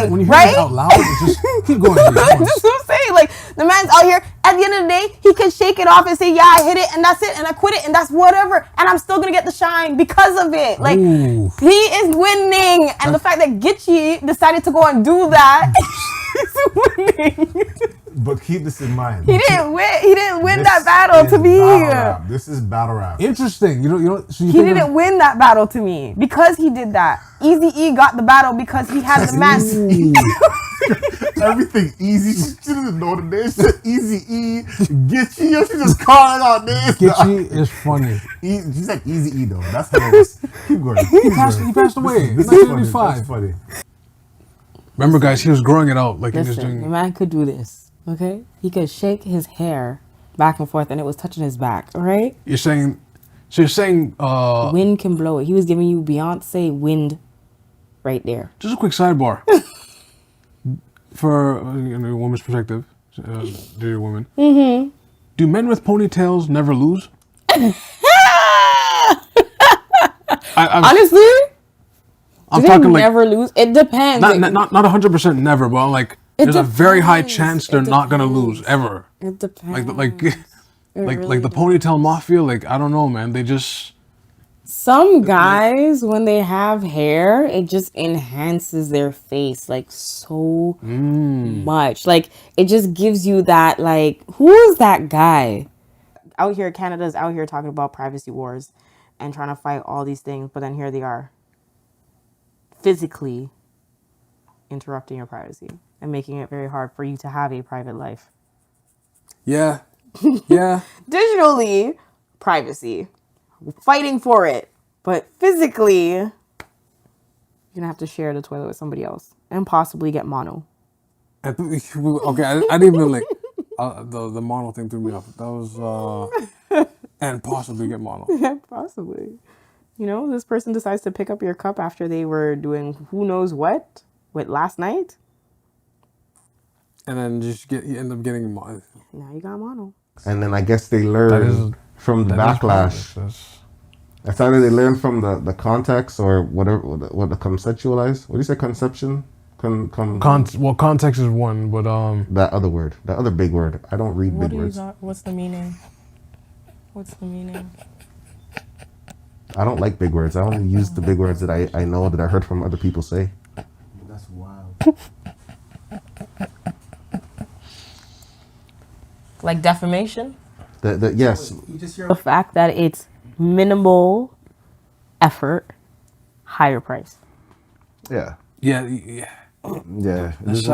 when you hear right? it out loud, it's just keep going. That's what I'm saying. Like, the man's out here, at the end of the day, he can shake it off and say, yeah, I hit it, and that's it, and I quit it, and that's whatever, and I'm still gonna get the shine because of it. Like, Ooh. he is winning, and the fact that Gitchy decided to go and do that, he's winning. But keep this in mind. He didn't win that battle to me. Rap. This is battle rap. Interesting. You know. So he didn't win that battle to me because he did that. Eazy-E got the battle because he had the mask. Everything easy. She doesn't know the name. She said Eazy-E. Gitchy. She just calling out names. Gitchy is funny. She said Eazy-E though. That's hilarious. Keep going. He passed away. This is 1985. That's funny. Remember, guys, he was growing it out like he was Listen, doing. the man could do this. Okay, he could shake his hair back and forth, and it was touching his back. All right. You're saying Wind can blow it. He was giving you Beyonce wind, right there. just a quick sidebar for a woman's perspective, dear woman. Mm-hmm. Do men with ponytails never lose? Honestly, I'm do talking they like never lose? It depends. not 100% never, but like there's a very high chance they're not gonna lose ever. It depends. Like really the ponytail mafia. Like I don't know, man. They just Some guys, when they have hair, it just enhances their face like so much. Like it just gives you that like, who is that guy? Out here, Canada's out here talking about privacy wars and trying to fight all these things, but then here they are physically interrupting your privacy and making it very hard for you to have a private life. yeah. Digitally, privacy. Fighting for it. But physically, you're going to have to share the toilet with somebody else and possibly get mono. Okay, I didn't even like the mono thing threw me off. That was and possibly get mono. Yeah, possibly. You know, this person decides to pick up your cup after they were doing who knows what with last night. And then you end up getting mono. Now you got mono. And then I guess they learn from the backlash. That's either they learn from the context or whatever, what the conceptualize. What do you say, conception? Well, context is one, but that other word, that other big word. I don't read big words. What's the meaning? What's the meaning? I don't like big words. I only use the big words that I know that I heard from other people say. That's wild. Like defamation? Yes. The fact that it's minimal effort, higher price. Yeah. yeah. Yeah. It's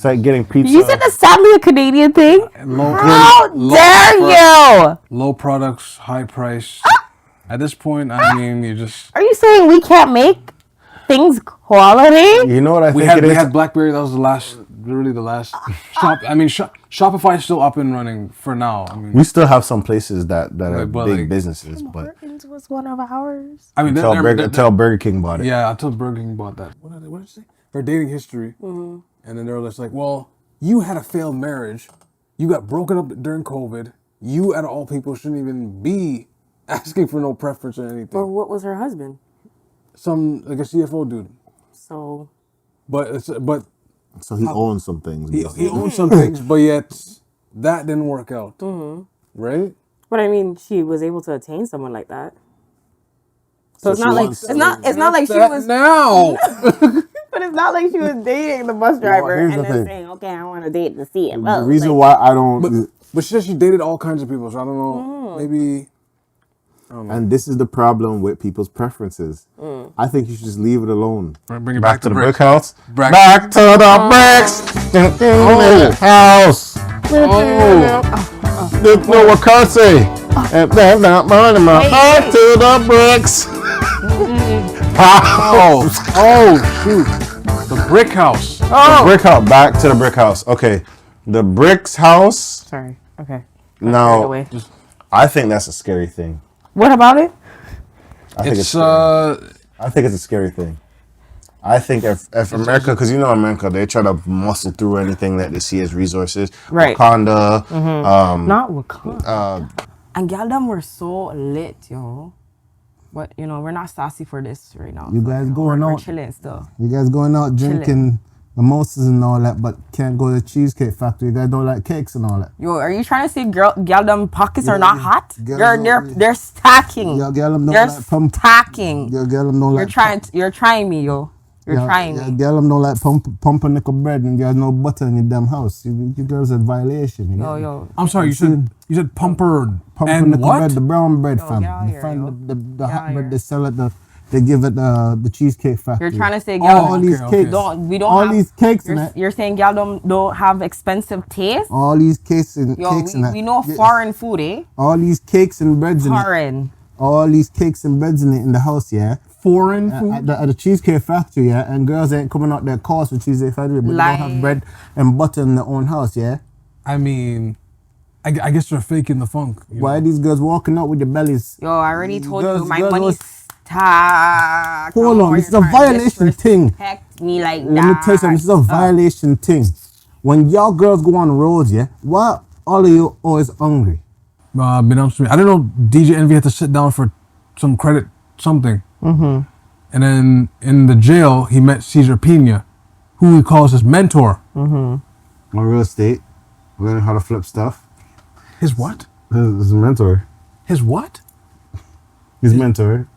like getting pizza. You said that's sadly a Canadian thing? How dare you? Low products, high price. At this point, I mean, you just... Are you saying we can't make things quality? You know what I think we had BlackBerry. That was the last shop. I mean, Shopify is still up and running for now. I mean, we still have some places that are big like, businesses, but Hortons was one of ours. I mean, until Burger King bought it. Yeah, until Burger King bought that. What did it say? Their dating history, and then they were just like, "Well, you had a failed marriage. You got broken up during COVID. You, out of all people, shouldn't even be asking for no preference or anything." But what was her husband? Some like a CFO dude. So. So he owns some things. He owns some things, but yet that didn't work out, right? But I mean, she was able to attain someone like that. So it's not like she was now. But it's not like she was dating the bus driver and then saying, "Okay, I want to date the CFO." The reason why I don't, but she said she dated all kinds of people, so I don't know. Maybe. I don't know. And this is the problem with people's preferences. I think you should just leave it alone. Bring it back to the brick house. Back to the bricks. House. No, what can't say? That's not money. Back to the bricks. Oh, shoot. The brick house. The brick house. Back to the brick house. Okay. The bricks house. Sorry. Okay. Now, I think that's a scary thing. What about it? I think it's a scary thing. I think if America, because you know America, they try to muscle through anything that they see as resources. Right. Wakanda. Not Wakanda. And y'all them were so lit, yo. But we're not sassy for this right now. You guys going we're out? chilling still. You guys going out drinking mimosas and all that, but can't go to the Cheesecake Factory. You guys don't like cakes and all that. Yo, are you trying to say gal them pockets are not hot? Girl, They're stacking. Your girl them don't They're like pump. stacking. Your girl them don't like. You're trying me, yo. You're trying me. Your girl them don't like pumpernickel bread and there's no butter in your damn house. You girls are violation. Yo. I'm sorry. You said pumpernickel and what? bread, the brown bread, Yo, fam. The hot bread they sell at they give it the Cheesecake Factory. You're trying to say gal all these cakes. We don't all have, these cakes. You're saying gal don't have expensive taste. All these cakes and we know foreign food, eh? All these cakes and breads foreign. in it. All these cakes and breads in the house, yeah. Foreign food at the Cheesecake Factory, yeah. And girls ain't coming out their course with Cheesecake Factory, but they don't have bread and butter in their own house, yeah. I mean, I guess they're faking the funk. Why are these girls walking out with their bellies? Yo, I already told you my money's stacked. Hold on, this is a violation thing. Me like Let me tell you something. This is a violation thing. When y'all girls go on the roads, yeah, why all of you always hungry? I didn't know DJ Envy had to sit down for some credit something. Mm-hmm. And then in the jail, he met Cesar Piña, who he calls his mentor. Mm-hmm. On real estate, learning how to flip stuff. His what? His mentor. His what? His mentor.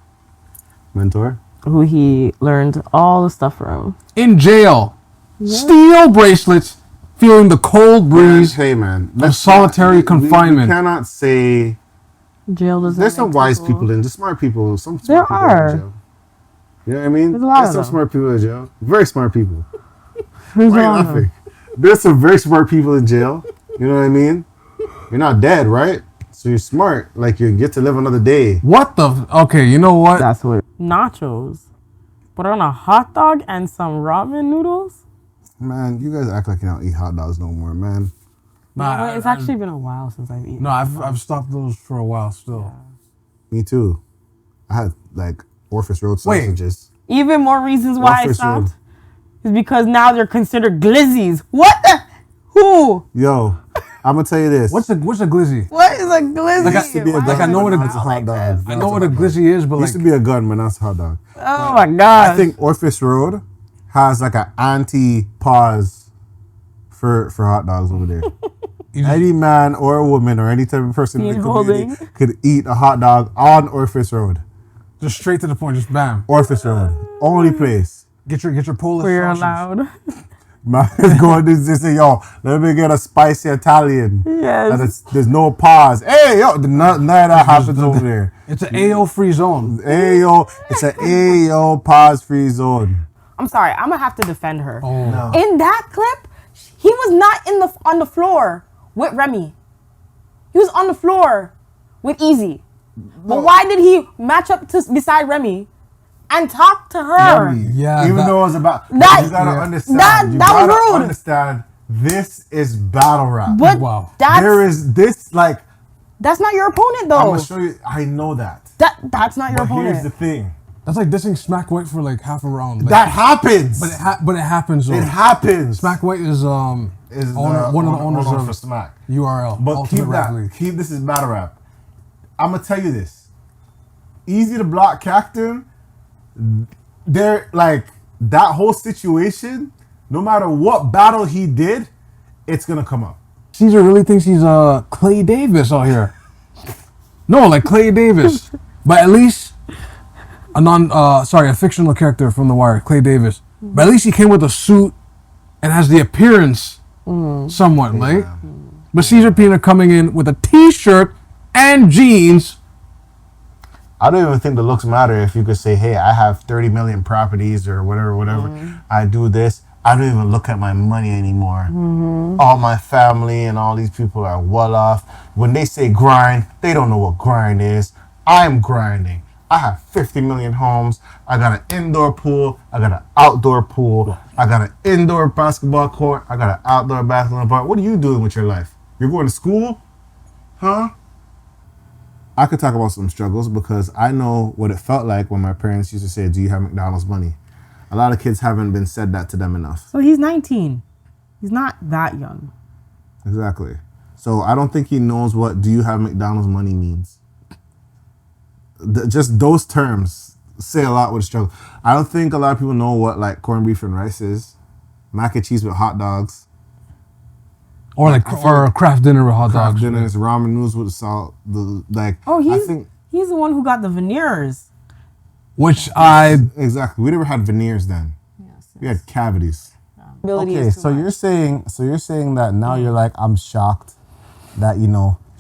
Mentor. Who he learned all the stuff from. In jail. Yeah. Steel bracelets, feeling the cold breeze of solitary confinement. We cannot say... Jail doesn't. There's some wise people in, just smart people. Some smart there people are. in jail. You know what I mean? There's some smart people in jail. Very smart people. Why are you laughing? There's some very smart people in jail. You know what I mean? You're not dead, right? So you're smart. Like you get to live another day. What the? Okay, you know what? That's what. Nachos. Put on a hot dog and some ramen noodles? Man, you guys act like you don't eat hot dogs no more, man. Nah, it's actually been a while since I've eaten. No, I've stopped those for a while still. Yeah. Me too. I had like Orpheus Road sausages. Even more reasons why I stopped is because now they're considered glizzies. What the? Who? Yo, I'm gonna tell you this. What's a glizzy? What is a glizzy? I know what a hot dog. I know what a glizzy is, but used to be a gun, but that's a hot dog. Oh my god! I think Orpheus Road has like an anti-pause for hot dogs over there. Any man or a woman or any type of person in the community could eat a hot dog on Orpheus Road. Just straight to the point, just bam. Orpheus Road, only place. Get your Polish Where you're sausage. allowed. Man is going to say, yo, let me get a spicy Italian. Yes. And there's no pause. Hey, yo, none of that happens over there. It's an AO free zone. It's an AO pause free zone. I'm sorry, I'm gonna have to defend her. Oh. No. In that clip, he was not on the floor with Remy. He was on the floor with Eazy. But why did he match up beside Remy and talk to her? Yeah, even though it was about that, you gotta understand. That was rude. Understand. This is battle rap. But wow. There is this like. That's not your opponent though. I'm gonna show you. I know that. That's not your opponent. Here's the thing. That's like dissing Smack White for like half a round. Like, that happens. But it happens. Though. It happens. Smack White is one of the owners of Smack. URL. But keep that. Keep this is battle rap. I'm gonna tell you this. Easy to block Cactum. They're like that whole situation. No matter what battle he did, it's gonna come up. Cesar really thinks he's Clay Davis out here. No, like Clay Davis, but at least a fictional character from The Wire, Clay Davis. But at least he came with a suit and has the appearance somewhat, right? But Cesar Piña coming in with a t-shirt and jeans. I don't even think the looks matter if you could say, hey, I have 30 million properties or whatever. I do this. I don't even look at my money anymore. All my family and all these people are well off. When they say grind, they don't know what grind is. I'm grinding. I have 50 million homes. I got an indoor pool. I got an outdoor pool. I got an indoor basketball court. I got an outdoor basketball court. What are you doing with your life? You're going to school? Huh? I could talk about some struggles because I know what it felt like when my parents used to say, do you have McDonald's money? A lot of kids haven't been said that to them enough. So he's 19. He's not that young. Exactly. So I don't think he knows what do you have McDonald's money means. just those terms say a lot with struggle. I don't think a lot of people know what like corned beef and rice is, mac and cheese with hot dogs, or a craft dinner with hot craft dogs. dinners, ramen noodles with salt. He's the one who got the veneers. Which exactly. We never had veneers then. Yes. We had cavities. Okay, so you're saying that now you're like, I'm shocked that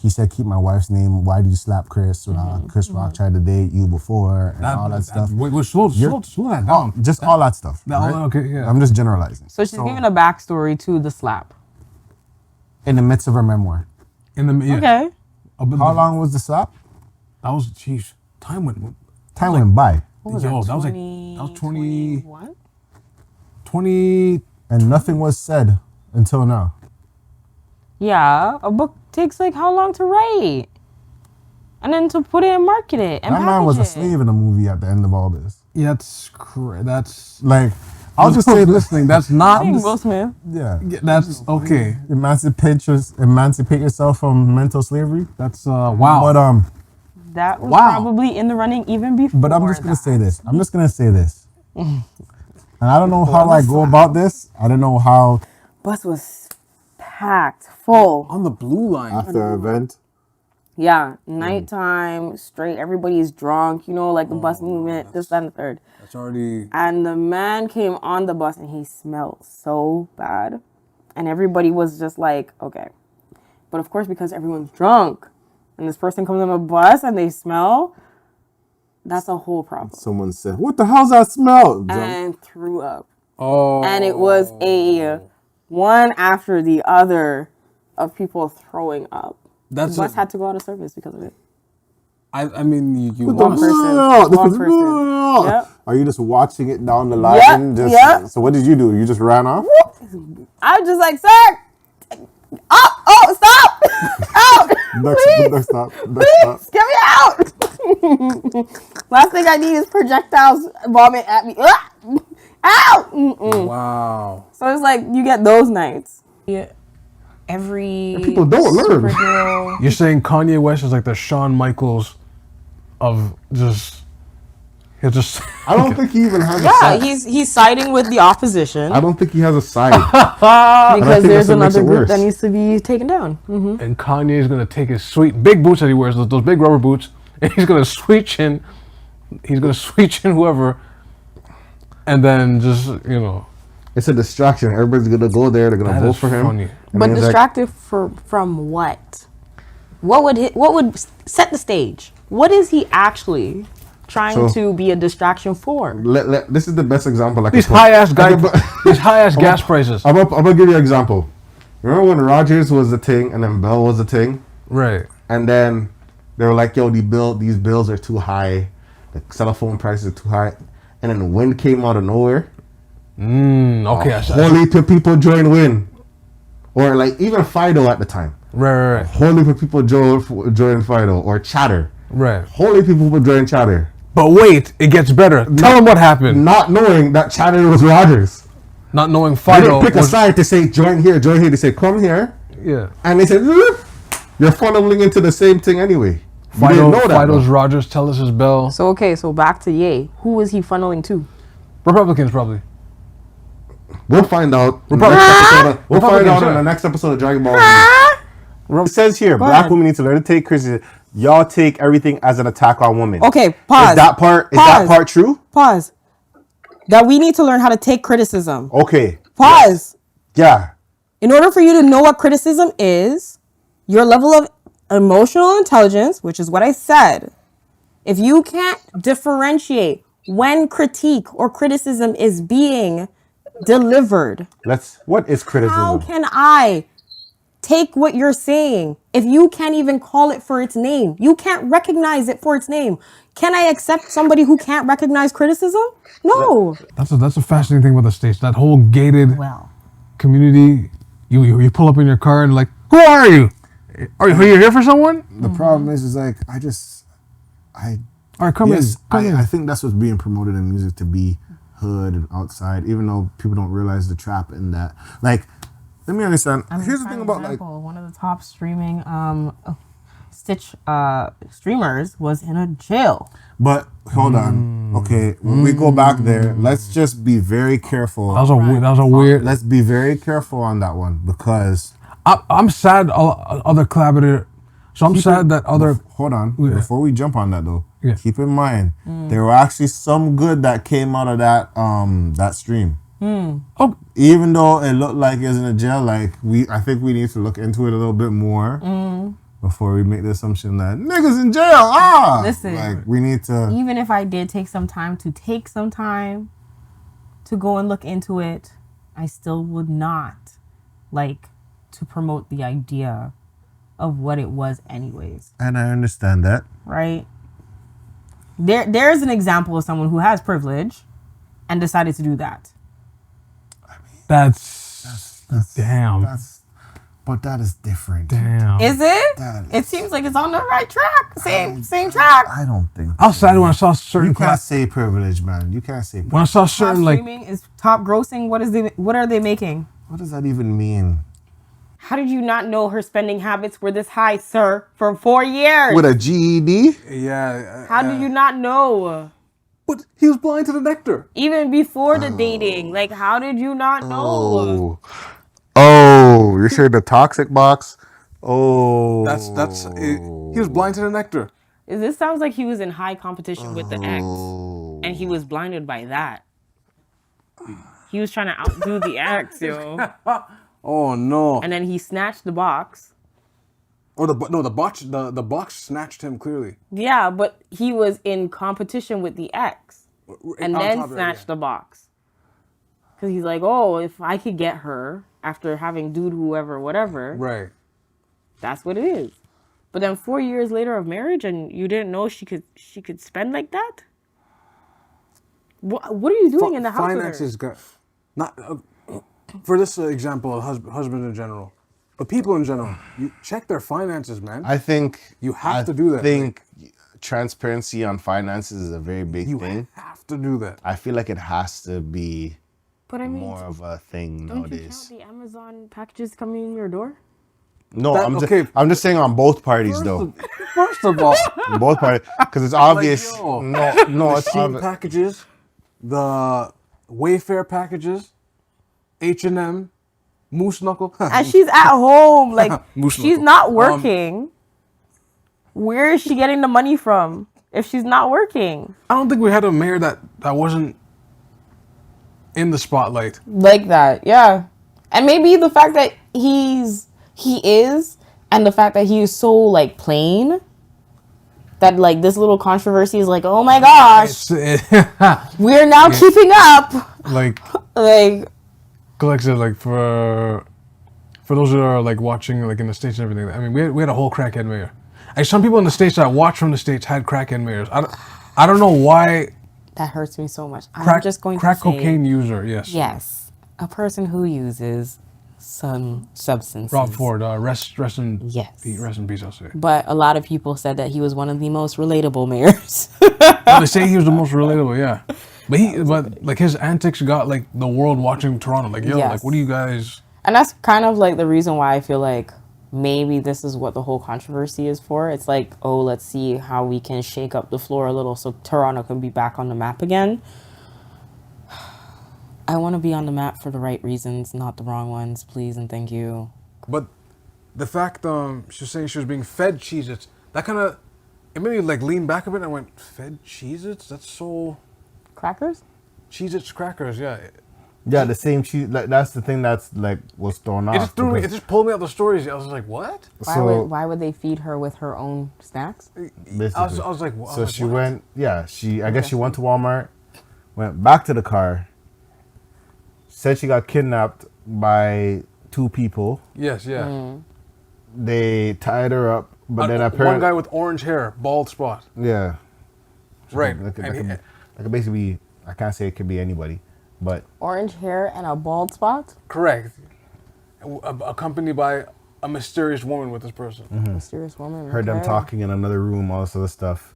he said keep my wife's name. Why do you slap Chris? Chris Rock tried to date you before and all that stuff. Wait, slow that down. Just all that stuff. Right? Okay, yeah. I'm just generalizing. So she's giving a backstory to the slap. In the midst of her memoir. Okay. How long was the slap? That was, jeez, time went by. What was that was 20. 20. And nothing was said until now. Yeah, a book takes like how long to write? And then to put it and market it and that man was a package it. slave in the movie at the end of all this. Yeah, that's like, I'll just say listening. That's not Will Smith. Yeah, that's okay. Emancipate yourself from mental slavery. That's wow. But that was probably in the running even before. But I'm just gonna say this. And I don't know how I go about this. I don't know how. Bus was packed full on the blue line after our event. Yeah, nighttime, straight. Everybody's drunk. Like the bus movement, this, that, and the third. That's already. And the man came on the bus and he smelled so bad, and everybody was just like, okay. But of course, because everyone's drunk, and this person comes on a bus and they smell. That's a whole problem. Someone said, "What the hell's that smell?" And threw up. Oh. And it was a one after the other of people throwing up. The bus had to go out of service because of it. I mean, you one person. Yep. Are you just watching it down the line? Yep. So what did you do? You just ran off? I was just like, sir, oh, stop, out, please, please, get me out. Last thing I need is projectiles vomit at me. Out. Wow. So it's like you get those nights. Yeah. And people don't learn. You're saying Kanye West is like the Shawn Michaels of just. I don't think he even has a side. Yeah, he's siding with the opposition. I don't think he has a side. Because there's another group that needs to be taken down. Mm-hmm. And Kanye is going to take his sweet big boots that he wears, those big rubber boots, and he's going to switch in whoever, and then just, It's a distraction. Everybody's going to go there. They're going to vote for him. Funny. But distracted from what? What would set the stage? What is he actually trying to be a distraction for? This is the best example. These high ass gas prices. I'm gonna give you an example. Remember when Rogers was the thing and then Bell was the thing? Right. And then they were like, yo, these bills are too high. The cell phone prices are too high. And then Wind came out of nowhere. Okay. A whole heap of people joined Wind. Or like even Fido at the time. Right. A whole heap of people joined Fido. Or Chatter. Right. Whole heap of people joined Chatter. But wait, it gets better. Tell them what happened. Not knowing that Chatter was Rogers. Not knowing Fido. They didn't pick a side to say join here. They say come here. Yeah. And they said you're funneling into the same thing anyway. Fido's Rogers, tell us his Bell. So back to Ye. Who is he funneling to? Republicans probably. We'll find out. We'll find out in the next episode of Dragon Ball Z. It says here, black women need to learn to take criticism. Y'all take everything as an attack on women. Okay, pause. Is that part true? Pause. That we need to learn how to take criticism. Okay. Pause. Yeah. In order for you to know what criticism is, your level of emotional intelligence, which is what I said, if you can't differentiate when critique or criticism is being delivered. What is criticism? How can I take what you're saying if you can't even call it for its name? You can't recognize it for its name. Can I accept somebody who can't recognize criticism? No. That's a fascinating thing with the States. That whole gated community. You pull up in your car and like, who are you? Are you here for someone? The problem is like all right, come in. I think that's what's being promoted in music, to be hood and outside, even though people don't realize the trap in that. Like, let me understand. Here's the thing about like one of the top streaming Stitch streamers was in a jail. But hold on. Okay, when we go back there, let's just be very careful. That was a weird. Let's be very careful on that one because I'm sad other collaborator. So I'm sad that other. hold on. Yeah. Before we jump on that though, Yeah. keep in mind there were actually some good that came out of that stream. Oh, Even though it looked like it was in a jail, like I think we need to look into it a little bit more before we make the assumption that niggas in jail. Listen, like we need to. Even if I did take some time to go and look into it, I still would not like to promote the idea of what it was anyways. And I understand that. Right? There's an example of someone who has privilege and decided to do that. that's damn. But that is different. Damn. Is it? It seems like it's on the right track. Same track. I don't think. I was sad when I saw certain. You can't say privilege, man. You can't say. When I saw Top certain like. streaming is top grossing. What are they making? What does that even mean? How did you not know her spending habits were this high, sir, for 4 years? With a GED? Yeah. How did you not know? But he was blind to the nectar. Even before the dating, like, how did you not know? Oh, you're saying the toxic box? Oh. He was blind to the nectar. This sounds like he was in high competition with the ex, and he was blinded by that. He was trying to outdo the ex, yo. Oh no. And then he snatched the box. Or the box snatched him clearly. Yeah, but he was in competition with the ex, and On then top of it, snatched yeah. the box. Because he's like, oh, if I could get her after having dude whoever, whatever, Right. that's what it is. But then 4 years later of marriage, and you didn't know she could spend like that. What are you doing in the house? Finances got not for this example of husband in general, but people in general. You check their finances, man. I think You have to do that. I think transparency on finances is a very big you thing. have to do that. I feel like it has to be But I mean, more of a thing don't you nowadays. count the Amazon packages coming in your door? No, okay. I'm just saying on both parties though. First of all, Both parties, because it's obvious. yo, no, it's Shein obvious. packages, the Wayfair packages, H&M, Moose Knuckle. And she's at home, like Moose she's knuckle. not working. Where is she getting the money from if she's not working? I don't think we had a mayor that wasn't in the spotlight. Like that, yeah. And maybe the fact that he is, and the fact that he is so like plain, that like this little controversy is like, oh my gosh, we're now keeping up. like Like, said, like for those that are like watching like in the States and everything. I mean, we had a whole crackhead mayor. Like some people in the States that watch from the States had crackhead mayors. I don't know why. that hurts me so much. I'm Crack just going crack to say, cocaine user. Yes. yes, a person who uses some substances. Rob Ford. Rest in Yes. Rest in peace. I'll say. But a lot of people said that he was one of the most relatable mayors. Well, they say he was the most relatable. Yeah. But like his antics got like the world watching Toronto. Like, yo, Yes. like what do you guys? And that's kind of like the reason why I feel like maybe this is what the whole controversy is for. It's like, oh, let's see how we can shake up the floor a little so Toronto can be back on the map again. I want to be on the map for the right reasons, not the wrong ones, please and thank you. But the fact she was saying she was being fed Cheez-Its, that kind of it made me like lean back a bit and I went, fed Cheez-Its? That's so Crackers? Cheez-Its crackers, yeah. Yeah, the same cheese. Like, that's the thing that's like was thrown off. It just threw me. It because- just pulled me out the stories. I was like, what? Why would they feed her with her own snacks? basically. I was like, So she what? went. Yeah, I guess she went to Walmart, went back to the car. Said she got kidnapped by 2 people. Yes, yeah. They tied her up, but then One apparently, guy with orange hair, bald spot. yeah, Right. That could, And he- that could basically be. I can't say it could be anybody, but Orange hair and a bald spot? correct. Accompanied by a mysterious woman with this person. Mysterious woman. heard them okay. talking in another room, all this other stuff.